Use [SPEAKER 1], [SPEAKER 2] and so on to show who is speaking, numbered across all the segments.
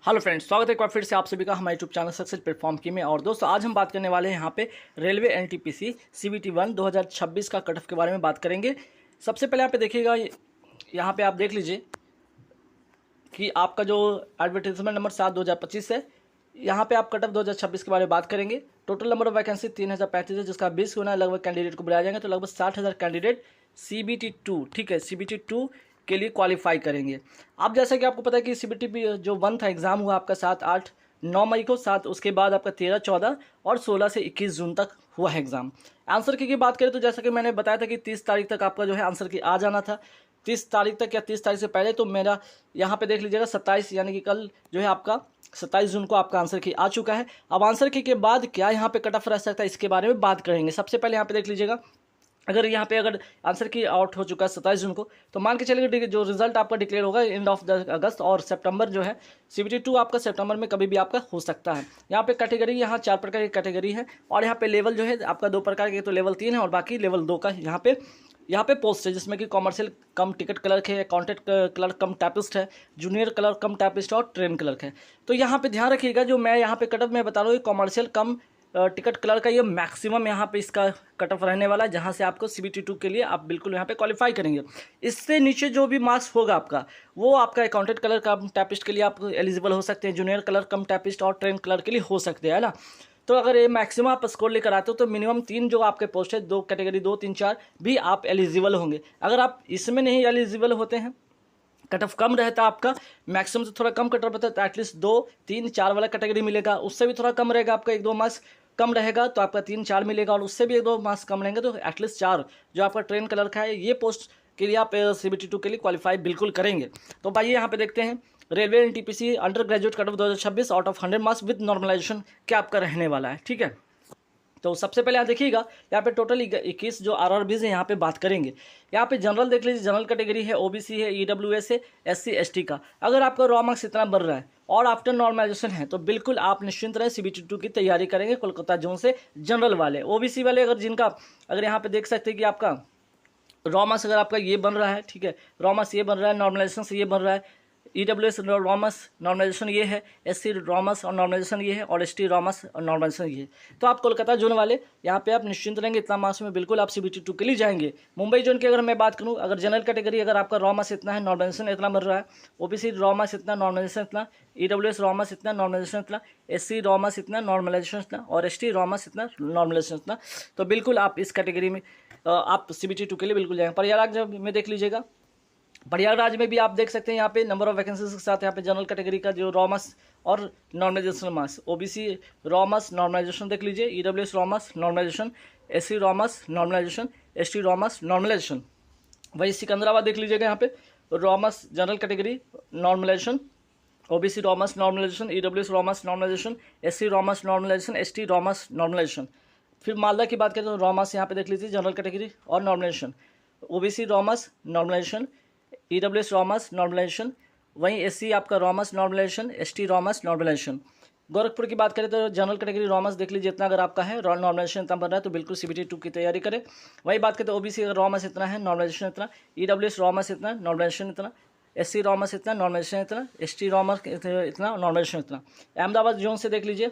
[SPEAKER 1] Hello friends, स्वागत है एक बार फिर से आप सभी का हमारे यूट्यूब चैनल सक्सेस प्लेटफॉर्म की में। और दोस्तों, आज हम बात करने वाले हैं यहाँ पे रेलवे एनटीपीसी सीबीटी 1 2026 का कट ऑफ के बारे में बात करेंगे। सबसे पहले यहाँ पे देखिएगा, यहाँ पे आप देख लीजिए कि आपका जो एडवर्टीजमेंट नंबर 7/2025 है, यहाँ पे आप कट ऑफ 2026 के बारे में बात करेंगे। टोटल नंबर ऑफ वैकेंसी 3035 है, जिसका 20 गुना लगभग कैंडिडेट को बुलाया जाएंगे, तो लगभग 60,000 कैंडिडेट CBT 2, ठीक है, CBT 2 के लिए क्वालिफाई करेंगे। अब जैसा कि आपको पता है कि CBT जो 1 था, एग्जाम हुआ आपका 7, 8, 9 मई को, 7 उसके बाद आपका 13, 14 और 16 से 21 जून तक हुआ है एग्जाम। आंसर की बात करें तो जैसा कि मैंने बताया था कि 30 तारीख तक आपका जो है आंसर की आ जाना था, 30 तारीख तक या 30 तारीख से पहले। तो मेरा यहाँ पे देख लीजिएगा 27 यानी कि कल जो है आपका 27 जून को आपका आंसर की आ चुका है। अब आंसर की के बाद क्या यहाँ पे कट ऑफ रह सकता है, इसके बारे में बात करेंगे। सबसे पहले यहाँ पे देख लीजिएगा, अगर आंसर की आउट हो चुका है 27 जून को, तो मान के चलिए जो रिजल्ट आपका डिक्लेयर होगा एंड ऑफ द अगस्त, और सितंबर जो है CBT 2 आपका सितंबर में कभी भी आपका हो सकता है। यहाँ पे कैटेगरी, यहाँ 4 प्रकार की कैटेगरी है, और यहाँ पे लेवल जो है आपका 2 प्रकार के, तो लेवल 3 है और बाकी लेवल 2 का यहाँ पे पोस्ट है, जिसमें कि कॉमर्शियल कम टिकट क्लर्क है, अकाउंटेंट क्लर्क कम टाइपिस्ट है, जूनियर क्लर्क कम टाइपिस्ट और ट्रेन क्लर्क है। तो यहाँ पे ध्यान रखिएगा, जो मैं यहाँ पे कट ऑफ में बता रहा हूँ, कॉमर्शियल कम टिकट क्लर्क का ये मैक्सिमम यहाँ पे इसका कट ऑफ रहने वाला है, जहाँ से आपको CBT 2 के लिए आप बिल्कुल यहाँ पे क्वालिफाई करेंगे। इससे नीचे जो भी मार्क्स होगा आपका, वो आपका अकाउंटेंट क्लर्क कम टाइपिस्ट के लिए आप एलिजिबल हो सकते हैं, जूनियर क्लर्क कम टाइपिस्ट और ट्रेन क्लर्क के लिए हो सकते हैं, है ना। तो अगर ये मैक्सिमम आप स्कोर लेकर आते हो तो मिनिमम 3 जो आपके पोस्ट है, 2 कैटेगरी 2, 3, 4 भी आप एलिजिबल होंगे। अगर आप इसमें नहीं एलिजिबल होते हैं, कट ऑफ कम रहता है आपका, मैक्सिमम से थोड़ा कम कट ऑफ रहता है, तो एटलीस्ट 2, 3, 4 वाला कैटेगरी मिलेगा। उससे भी थोड़ा कम रहेगा आपका, 1-2 मार्क्स कम रहेगा तो आपका 3, 4 मिलेगा, और उससे भी 1-2 मार्क्स कम रहेंगे तो एटलीस्ट 4 जो आपका ट्रेन कलर का है, ये पोस्ट के लिए आप CBT 2 के लिए क्वालिफाई बिल्कुल करेंगे। तो भाई यहाँ पे देखते हैं railway NTPC undergraduate cut off 2026 out of 100 marks with normalisation क्या आपका रहने वाला है, ठीक है। तो सबसे पहले यहाँ देखिएगा, यहाँ पे टोटल 21 जो RRBs है यहाँ पे बात करेंगे। यहाँ पे जनरल देख लीजिए, जनरल कैटेगरी है, OBC है, EWS है, SC ST का। अगर आपका रॉ मार्क्स इतना बढ़ रहा है और आफ्टर नॉर्मलाइजेशन है, तो बिल्कुल आप निश्चिंत रहें, CBT 2 की तैयारी करेंगे कोलकाता जोन से। जनरल वाले, OBC वाले अगर यहाँ पे देख सकते हैं कि आपका रॉ मार्क्स अगर आपका ये बन रहा है, ठीक है, रॉ मार्क्स ये बन रहा है, नॉर्मलाइजेशन से ये बन रहा है, EWS रॉमस नॉर्मलाइजेशन ये है, SC रॉमस और नॉर्मलाइजेशन ये है, और ST रॉमस और नॉर्मलाइजेशन ये है, तो आप कोलकाता जोन वाले यहाँ पे आप निश्चिंत रहेंगे, इतना मार्क्स में बिल्कुल आप CBT 2 के लिए जाएंगे। मुंबई जोन की अगर मैं बात करूँ, अगर जनरल कैटेगरी अगर आपका रॉमस इतना है, नॉर्मलाइजेशन इतना बन रहा है, OBC रॉमस इतना, नॉर्मलाइजेशन इतना, EWS रॉमस इतना, नॉर्मलाइजेशन इतना, SC रॉमस इतना, नॉर्मलाइजेशन इतना, और ST रॉमस इतना, नॉर्मलाइजेशन इतना, तो बिल्कुल आप इस कैटेगरी में आप CBT 2 के लिए बिल्कुल जाएंगे। प्रयागराज में देख लीजिएगा, प्रयागराज में भी आप देख सकते हैं यहाँ पे नंबर ऑफ वैकेंसीज के साथ यहाँ पे जनरल कैटेगरी का जो रॉमस और normalization marks, OBC raw marks normalization देख लीजिए, EWS raw marks normalization, SC raw marks normalization, ST raw marks normalization. वही सिकंदराबाद देख लीजिएगा, यहाँ पे raw marks general category normalization, OBC raw marks normalization, EWS raw marks normalization, SC raw marks normalization, ST raw marks normalization. फिर मालदा की बात करें तो रॉमस यहाँ पे देख लीजिए जनरल कैटेगरी और normalization, OBC raw marks normalization, EWS raw marks normalization, वहीं SC आपका raw marks normalization, ST raw marks normalization. Gorakhpur की बात करें तो जनरल कैटेगरी रॉमस देख लीजिए, इतना अगर आपका है, नॉर्मलाइजेशन इतना बन रहा है, तो बिल्कुल CBT 2 की तैयारी करें। वही बात करें तो OBC अगर रॉमस इतना है, नॉर्मलाइजेशन इतना, EWS रॉमस इतना, नॉर्मलाइजेशन इतना, SC रॉमस इतना, नॉर्मलाइजेशन इतना, ST रॉमस इतना, नॉर्मलाइजेशन इतना। अहमदाबाद जोन से देख लीजिए,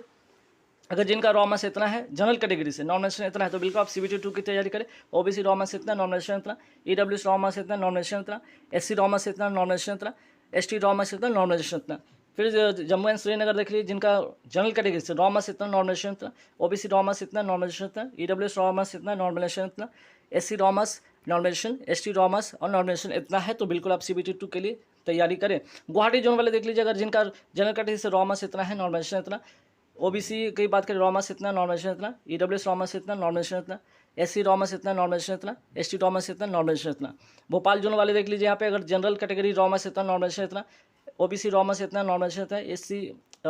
[SPEAKER 1] अगर जिनका रॉमस इतना है जनरल कैटेगरी से, नॉर्मलाइजेशन इतना है, तो बिल्कुल आप CBT 2 की तैयारी करें। OBC रॉमस इतना, नॉर्मलाइजेशन इतना, EWS रॉमस इतना, नॉर्मलाइजेशन इतना, SC रॉमस इतना, नॉर्मलाइजेशन इतना, ST रॉमस इतना, नॉर्मलाइजेशन इतना। फिर जम्मू एंड श्रीनगर देख लीजिए, जिनका जनरल कैटेगरी से रॉमस इतना, नॉर्मलाइजेशन इतना, OBC रॉमस इतना, नॉर्मलाइजेशन इतना, EWS रॉमस इतना, नॉर्मलाइजेशन इतना, SC रॉमस नॉर्मलाइजेशन, ST रॉमस और नॉर्मलाइजेशन इतना है, तो बिल्कुल आप CBT 2 के लिए तैयारी करें। गुवाहाटी जोन वाले देख लीजिए, अगर जिनका जनरल कैटेगरी से रॉमस इतना है, नॉर्मलाइजेशन इतना, OBC की बात करें रॉमस इतना, नॉर्मलाइजेशन इतना, EWS रॉमस इतना, नॉर्मलाइजेशन इतना, SC रॉमस इतना, नॉर्मलाइजेशन इतना, ST रॉमस इतना, नॉर्मलाइजेशन इतना। भोपाल जोन वाले देख लीजिए, यहाँ पे अगर जनरल कैटेगरी रॉमस इतना, नॉर्मलाइजेशन इतना, OBC रॉमस इतना, नॉर्मलाइजेशन इतना, SC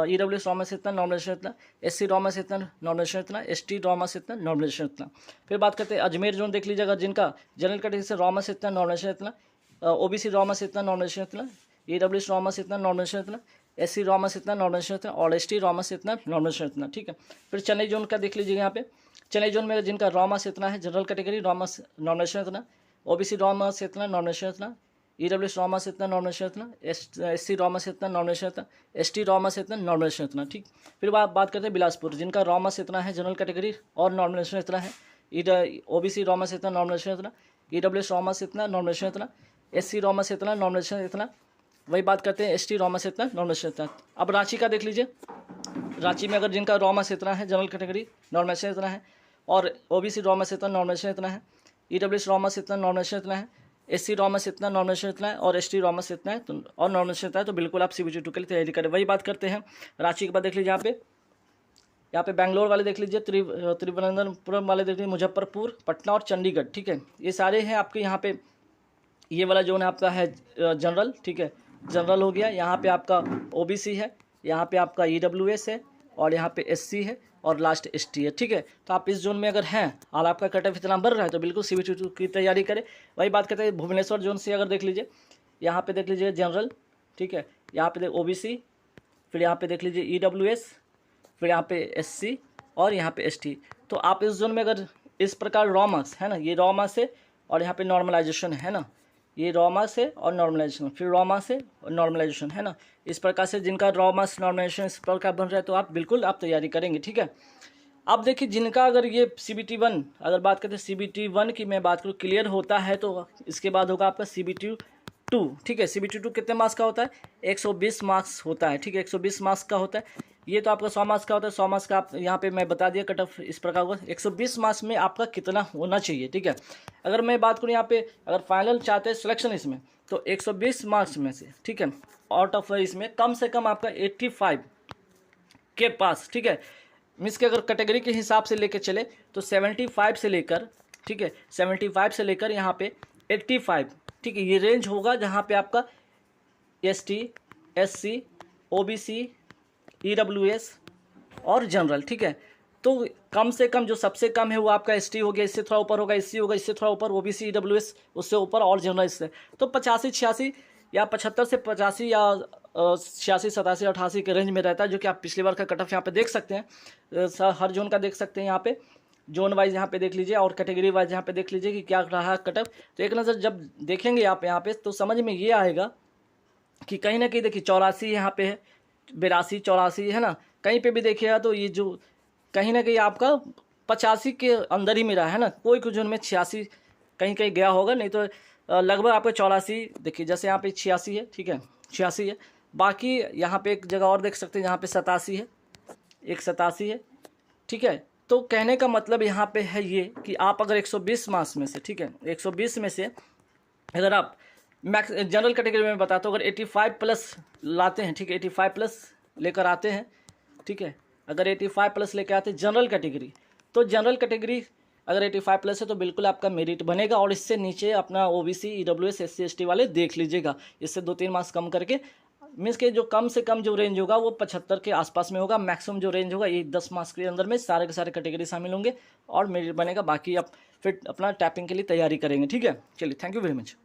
[SPEAKER 1] EWS रॉमस इतना, नॉर्मलाइजेशन इतना, SC रॉमस इतना, नॉर्मलाइजेशन इतना, ST रॉमस इतना, नॉर्मलाइजेशन इतना। फिर बात करते हैं अजमेर जोन देख लीजिए, अगर जिनका जनरल कैटेगरी से रॉमस इतना, नॉर्मलाइजेशन इतना, OBC रॉमस इतना, नॉर्मलाइजेशन इतना, EWS रॉमस इतना, नॉर्मलाइजेशन इतना, SC रॉमस इतना, नॉर्मलाइजेशन इतना, और ST रॉमस इतना, नॉर्मलाइजेशन इतना, ठीक है। फिर चेन्नई जोन का देख लीजिएगा, यहाँ पे चेन्नई जोन में जिनका रॉमस इतना है, जनरल कैटेगरी रॉमस नॉर्मलाइजेशन इतना, OBC रॉमस इतना, नॉर्मलाइजेशन इतना, EWS रॉमा से इतना, नॉमिनेशन इतना, SC रॉमा से इतना, नॉमिनेशन इतना, ST रॉमा से इतना, नॉमिनेशन इतना, ठीक। फिर बात करते हैं बिलासपुर, जिनका रॉमा से इतना है जनरल कैटेगरी और नॉमिनेशन इतना है, OBC रॉमा से इतना, नॉमिनेशन इतना, EWS रॉमा से इतना, नॉमिनेशन इतना, SC रॉमा से इतना, नॉमिनेशन इतना। वही बात करते हैं ST रॉमा से इतना, नॉमिनेशन इतना। अब रांची का देख लीजिए, रांची में अगर जिनका रॉमा से इतना है जनरल कैटेगरी, नॉमिनेशन इतना है, और OBC रॉमा से इतना, नॉमिनेशन इतना है, EWS रॉमा से इतना, नॉमिनेशन इतना है, SC रॉमा से इतना, नॉमिनेशन इतना है, और ST रॉमा से इतना है तो और नॉमिनेशन इतना है, तो बिल्कुल आप CBT 2 के लिए तैयारी करें। वही बात करते हैं रांची के बाद देख लीजिए यहाँ पे बेंगलोर वाले देख लीजिए, त्रिवेंद्रपुरम वाले देख लीजिए, मुजफ्फरपुर, पटना और चंडीगढ़, ठीक है। ये सारे हैं आपके यहाँ पे, ये वाला जोन है आपका है जनरल, ठीक है, जनरल हो गया। यहाँ पे आपका OBC है, यहाँ पे आपका EWS है, और यहाँ पे SC है, और लास्ट ST है, ठीक है। तो आप इस जोन में अगर हैं और आपका कट ऑफ इतना बढ़ रहा है तो बिल्कुल CBT 2 की तैयारी करें। वही बात करते हैं भुवनेश्वर जोन से, अगर देख लीजिए यहाँ पे देख लीजिए जनरल, ठीक है, यहाँ पे OBC, फिर यहाँ पे देख लीजिए EWS, फिर यहाँ पे SC और यहाँ पे ST। तो आप इस जोन में अगर इस प्रकार रॉमास है ना, ये रॉमा से और यहाँ पे नॉर्मलाइजेशन है ना, ये रॉमा से और नॉर्मलाइजेशन, फिर रॉमा से और नॉर्मलाइजेशन है ना, इस प्रकार से जिनका रॉमास नॉर्मलाइजेशन इस प्रकार बन रहा है तो आप बिल्कुल आप तैयारी करेंगे, ठीक है। अब देखिए जिनका अगर ये CBT 1 अगर बात करते हैं CBT 1 की मैं बात करूँ क्लियर होता है तो इसके बाद होगा आपका CBT 2, ठीक है। CBT 2 कितने मार्क्स का होता है? 120 मार्क्स होता है, ठीक है, 120 मार्क्स का होता है। ये तो आपका 100 मार्क्स का होता है, 100 मार्क्स का आप यहाँ पे मैं बता दिया कट ऑफ इस प्रकार होगा। 120 मार्क्स में आपका कितना होना चाहिए, ठीक है। अगर मैं बात करूँ यहाँ पे अगर फाइनल चाहते हैं सिलेक्शन इसमें तो 120 मार्क्स में से, ठीक है, आउट ऑफ इसमें कम से कम आपका 85 के पास, ठीक है, मीन्स के अगर कैटेगरी के हिसाब से लेकर चले तो 75 से लेकर, ठीक है, 75 से लेकर यहाँ पे 85, ठीक है, ये रेंज होगा जहाँ पे आपका ST, SC, OBC, EWS और जनरल, ठीक है। तो कम से कम जो सबसे कम है वो आपका ST हो गया, इससे थोड़ा ऊपर होगा SC होगा, इससे थोड़ा ऊपर OBC, EWS, उससे ऊपर और जनरल इससे, तो 85, 86 या 75 से 85 या 86, 87, 88 के रेंज में रहता है, जो कि आप पिछली बार का कट ऑफ यहाँ पे देख सकते हैं। हर जोन का देख सकते हैं, यहाँ पे जोन वाइज यहाँ पे देख लीजिए और कैटेगरी वाइज यहाँ पे देख लीजिए कि क्या रहा है कट ऑफ। तो एक नज़र जब देखेंगे आप यहाँ पे तो समझ में ये आएगा कि कहीं ना कहीं देखिए 84 यहाँ पे है, 82, 84 है ना, कहीं पे भी देखिएगा तो ये जो कहीं ना कहीं आपका 85 के अंदर ही मिला है ना, कोई कुछ जोन में 86 कहीं कहीं गया होगा, नहीं तो लगभग आपका 84 देखिए, जैसे यहाँ पे 86 है, ठीक है, 86 है। बाकी यहाँ पे एक जगह और देख सकते हैं जहाँ पे 87 है, एक 87 है, ठीक है। तो कहने का मतलब यहाँ पे है ये कि आप अगर 120 मार्क्स में से, ठीक है, 120 में से अगर आप मैक्स जनरल कैटेगरी में बताता हूँ अगर 85 प्लस लाते हैं, ठीक है, 85 प्लस लेकर आते हैं, ठीक है, अगर 85 प्लस लेकर आते हैं जनरल कैटेगरी, तो जनरल कैटेगरी अगर 85 प्लस है तो बिल्कुल आपका मेरिट बनेगा। और इससे नीचे अपना OBC, EWS, SC, ST वाले देख लीजिएगा, इससे 2-3 मार्क्स कम करके, मीन्स के जो कम से कम जो रेंज होगा वो 75 के आसपास में होगा। मैक्सिमम जो रेंज होगा ये 10 मार्क्स के अंदर में सारे के सारे कैटेगरी शामिल होंगे और मेरिट बनेगा। बाकी आप फिर अपना टैपिंग के लिए तैयारी करेंगे, ठीक है। चलिए, थैंक यू वेरी मच।